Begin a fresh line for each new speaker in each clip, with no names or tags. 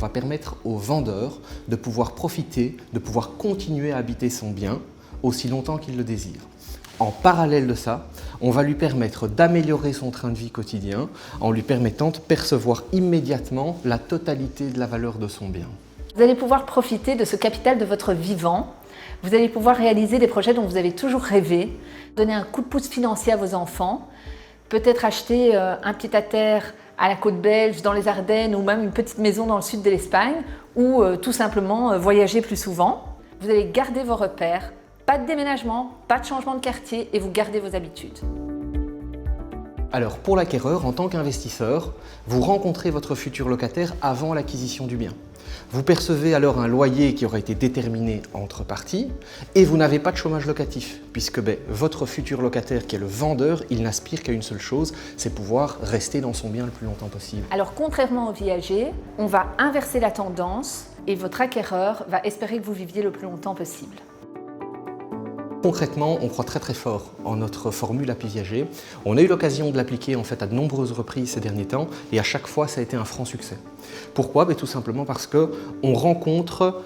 va permettre au vendeur de pouvoir profiter, de pouvoir continuer à habiter son bien aussi longtemps qu'il le désire. En parallèle de ça, on va lui permettre d'améliorer son train de vie quotidien en lui permettant de percevoir immédiatement la totalité de la valeur de son bien.
Vous allez pouvoir profiter de ce capital de votre vivant. Vous allez pouvoir réaliser des projets dont vous avez toujours rêvé, donner un coup de pouce financier à vos enfants, peut-être acheter un pied-à-terre à la côte belge, dans les Ardennes ou même une petite maison dans le sud de l'Espagne ou tout simplement voyager plus souvent. Vous allez garder vos repères, pas de déménagement, pas de changement de quartier et vous gardez vos habitudes.
Alors pour l'acquéreur, en tant qu'investisseur, vous rencontrez votre futur locataire avant l'acquisition du bien. Vous percevez alors un loyer qui aura été déterminé entre parties et vous n'avez pas de chômage locatif puisque votre futur locataire qui est le vendeur, il n'aspire qu'à une seule chose, c'est pouvoir rester dans son bien le plus longtemps possible.
Alors contrairement au viager, on va inverser la tendance et votre acquéreur va espérer que vous viviez le plus longtemps possible.
Concrètement, on croit très fort en notre formule Happy Viager. On a eu l'occasion de l'appliquer en fait à de nombreuses reprises ces derniers temps et à chaque fois ça a été un franc succès. Pourquoi? Tout simplement parce qu'on rencontre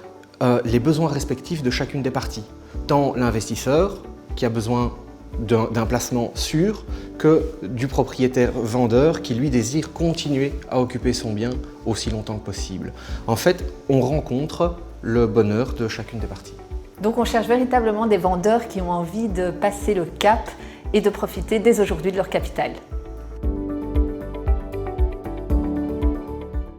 les besoins respectifs de chacune des parties. Tant l'investisseur qui a besoin d'un placement sûr que du propriétaire vendeur qui lui désire continuer à occuper son bien aussi longtemps que possible. En fait, on rencontre le bonheur de chacune des parties.
Donc on cherche véritablement des vendeurs qui ont envie de passer le cap et de profiter dès aujourd'hui de leur capital.